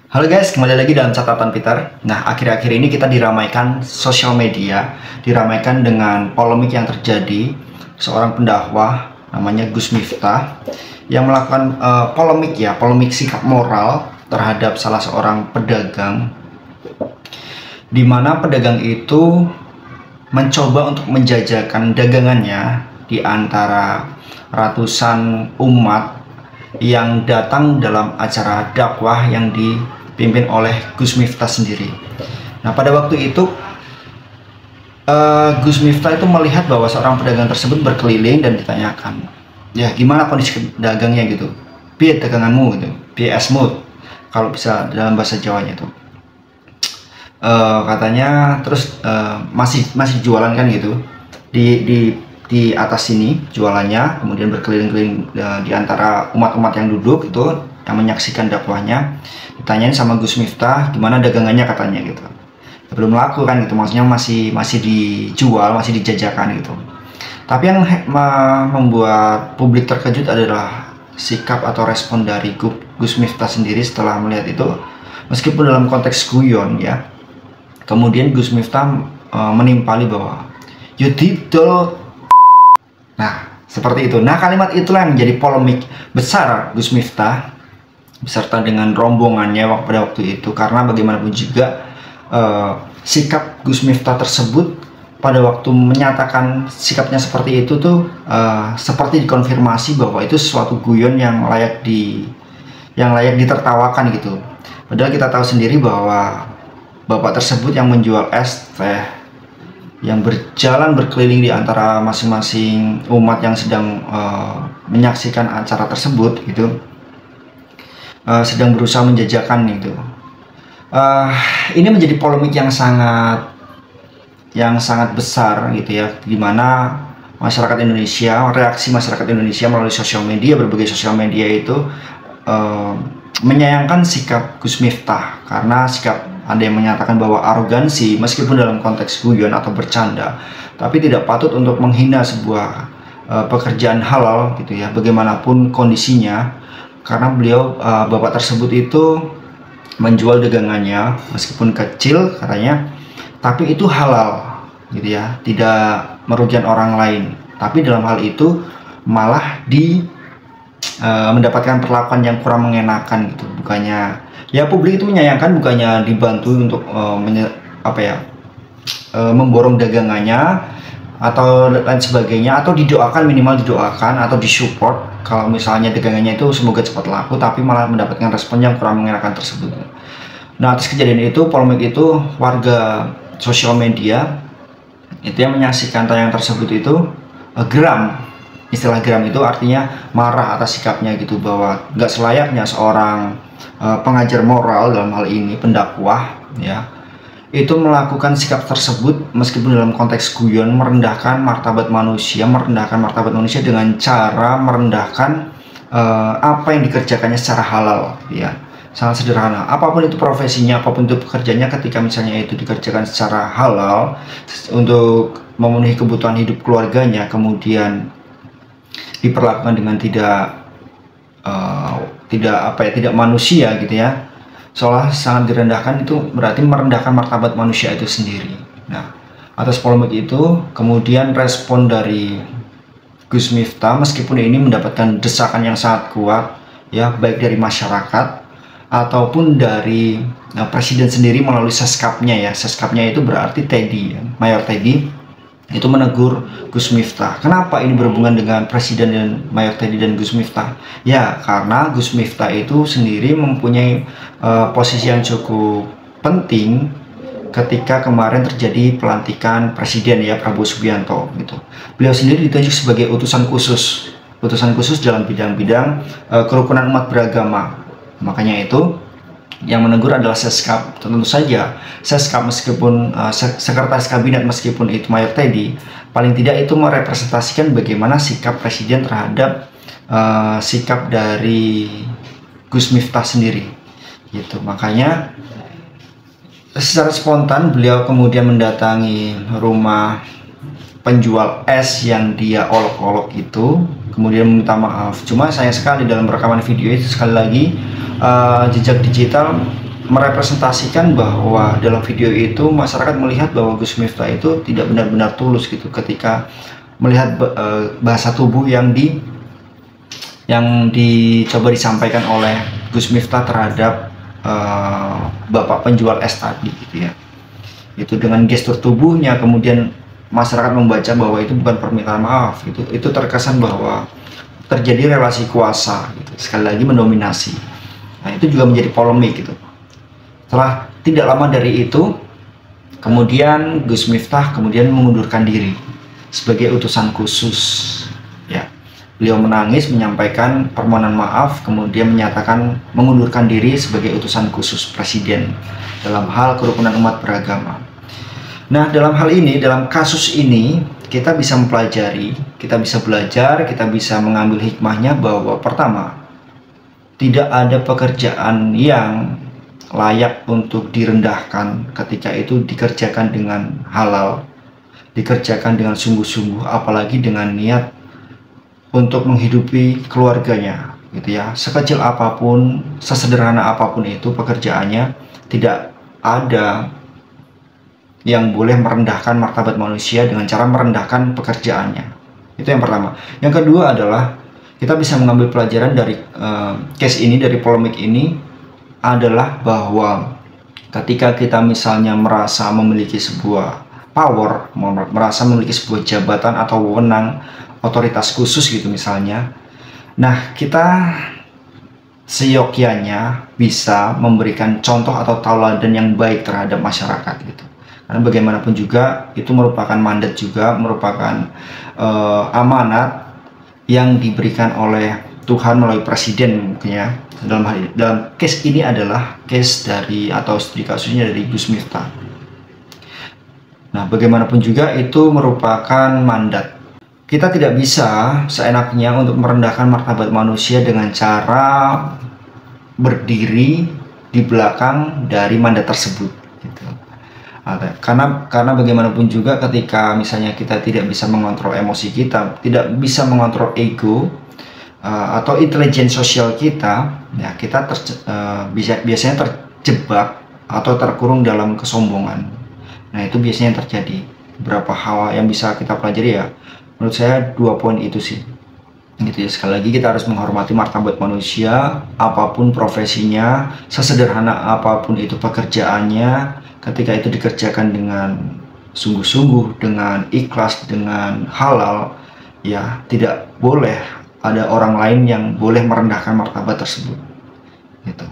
Halo guys, kembali lagi dalam catatan Peter. Nah, akhir-akhir ini kita diramaikan sosial media, diramaikan dengan polemik yang terjadi seorang pendakwah namanya Gus Miftah yang melakukan polemik sikap moral terhadap salah seorang pedagang, di mana pedagang itu mencoba untuk menjajakan dagangannya di antara ratusan umat yang datang dalam acara dakwah yang dipimpin oleh Gus Miftah sendiri. Nah, pada waktu itu Gus Miftah itu melihat bahwa seorang pedagang tersebut berkeliling dan ditanyakan, ya gimana kondisi dagangnya gitu, piye daganganmu gitu, piye esmu, kalau bisa dalam bahasa Jawanya itu. Katanya terus masih jualan kan gitu di atas sini jualannya, kemudian berkeliling-keliling di antara umat-umat yang duduk itu yang menyaksikan dakwahnya. Ditanyain sama Gus Miftah gimana dagangannya katanya gitu. Ya, belum laku kan gitu, maksudnya masih dijual, masih dijajakan gitu. Tapi yang membuat publik terkejut adalah sikap atau respon dari Gus Miftah sendiri setelah melihat itu. Meskipun dalam konteks guyon ya, kemudian Gus Miftah menimpali bahwa you didol. Nah, seperti itu. Nah, kalimat itulah yang menjadi polemik besar Gus Miftah beserta dengan rombongannya pada waktu itu, karena bagaimanapun juga sikap Gus Miftah tersebut pada waktu menyatakan sikapnya seperti itu tuh seperti dikonfirmasi bahwa itu sesuatu guyon yang layak ditertawakan gitu. Padahal kita tahu sendiri bahwa bapak tersebut yang menjual es teh yang berjalan berkeliling di antara masing-masing umat yang sedang menyaksikan acara tersebut gitu, sedang berusaha menjajakan gitu. Ini menjadi polemik yang sangat besar gitu ya, dimana masyarakat Indonesia, reaksi masyarakat Indonesia melalui sosial media, berbagai sosial media itu menyayangkan sikap Gus Miftah, karena sikap ada yang menyatakan bahwa arogansi meskipun dalam konteks guyon atau bercanda, tapi tidak patut untuk menghina sebuah pekerjaan halal gitu ya, bagaimanapun kondisinya, karena beliau bapak tersebut itu menjual dagangannya meskipun kecil katanya, tapi itu halal gitu ya, tidak merugikan orang lain. Tapi dalam hal itu malah mendapatkan perlakuan yang kurang mengenakan gitu, bukannya ya publik itu menyayangkan, bukannya dibantu untuk memborong dagangannya atau lain sebagainya, atau didoakan, minimal didoakan atau disupport kalau misalnya dagangannya itu semoga cepat laku, tapi malah mendapatkan respon yang kurang mengenakan tersebut. Nah, atas kejadian itu, polemik itu, warga sosial media itu yang menyaksikan tayangan tersebut itu geram. Istilah geram itu artinya marah atas sikapnya gitu, bahwa nggak selayaknya seorang pengajar moral, dalam hal ini pendakwah ya, itu melakukan sikap tersebut meskipun dalam konteks guyon, merendahkan martabat manusia dengan cara merendahkan apa yang dikerjakannya secara halal ya. Sangat sederhana, apapun itu profesinya, apapun itu pekerjaannya, ketika misalnya itu dikerjakan secara halal untuk memenuhi kebutuhan hidup keluarganya, kemudian diperlakukan dengan tidak manusia gitu ya, seolah sangat direndahkan, itu berarti merendahkan martabat manusia itu sendiri. Nah, atas polemik itu kemudian respon dari Gus Miftah, meskipun ini mendapatkan desakan yang sangat kuat ya, baik dari masyarakat ataupun dari presiden sendiri melalui seskapnya ya. Seskapnya itu berarti Teddy ya, Mayor Teddy itu menegur Gus Miftah. Kenapa ini berhubungan dengan Presiden dan Mayor Teddy dan Gus Miftah? Ya, karena Gus Miftah itu sendiri mempunyai posisi yang cukup penting ketika kemarin terjadi pelantikan Presiden ya, Prabowo Subianto gitu. Beliau sendiri ditunjuk sebagai utusan khusus dalam bidang-bidang kerukunan umat beragama. Makanya itu yang menegur adalah Seskap. Tentu saja Seskap, meskipun sekretaris kabinet, meskipun itu Mayor Teddy, paling tidak itu merepresentasikan bagaimana sikap presiden terhadap sikap dari Gus Miftah sendiri gitu. Makanya secara spontan beliau kemudian mendatangi rumah penjual es yang dia olok-olok itu, kemudian meminta maaf. Cuma sayang sekali dalam rekaman video itu, sekali lagi jejak digital merepresentasikan bahwa dalam video itu masyarakat melihat bahwa Gus Miftah itu tidak benar-benar tulus gitu ketika melihat bahasa tubuh yang dicoba disampaikan oleh Gus Miftah terhadap bapak penjual es tadi gitu ya. Itu dengan gestur tubuhnya kemudian masyarakat membaca bahwa itu bukan permintaan maaf gitu. Itu terkesan bahwa terjadi relasi kuasa gitu. Sekali lagi mendominasi. Nah, itu juga menjadi polemik gitu. Setelah tidak lama dari itu, kemudian Gus Miftah kemudian mengundurkan diri sebagai utusan khusus. Ya, beliau menangis menyampaikan permohonan maaf, kemudian menyatakan mengundurkan diri sebagai utusan khusus presiden dalam hal kerukunan umat beragama. Nah, dalam hal ini, dalam kasus ini, kita bisa mempelajari, kita bisa belajar, kita bisa mengambil hikmahnya bahwa pertama, tidak ada pekerjaan yang layak untuk direndahkan ketika itu dikerjakan dengan halal, dikerjakan dengan sungguh-sungguh, apalagi dengan niat untuk menghidupi keluarganya gitu ya. Sekecil apapun, sesederhana apapun itu pekerjaannya, tidak ada yang boleh merendahkan martabat manusia dengan cara merendahkan pekerjaannya. Itu yang pertama. Yang kedua adalah kita bisa mengambil pelajaran dari case ini, dari polemik ini, adalah bahwa ketika kita misalnya merasa memiliki sebuah power, merasa memiliki sebuah jabatan atau wewenang, otoritas khusus gitu misalnya, nah kita seyogyanya bisa memberikan contoh atau tauladan yang baik terhadap masyarakat gitu. Karena bagaimanapun juga itu merupakan mandat juga, merupakan amanat yang diberikan oleh Tuhan melalui presiden mungkin ya. Dalam case ini adalah case dari atau studi kasusnya dari Gus Miftah. Nah, bagaimanapun juga itu merupakan mandat. Kita tidak bisa seenaknya untuk merendahkan martabat manusia dengan cara berdiri di belakang dari mandat tersebut. Gitu. Karena bagaimanapun juga ketika misalnya kita tidak bisa mengontrol emosi kita, tidak bisa mengontrol ego, atau intelijen sosial kita, ya kita biasanya terjebak atau terkurung dalam kesombongan. Nah, itu biasanya yang terjadi. Beberapa hal yang bisa kita pelajari ya, menurut saya 2 poin itu sih. Gitu ya, sekali lagi kita harus menghormati martabat manusia, apapun profesinya, sesederhana apapun itu pekerjaannya, ketika itu dikerjakan dengan sungguh-sungguh, dengan ikhlas, dengan halal, ya tidak boleh ada orang lain yang boleh merendahkan martabat tersebut gitu.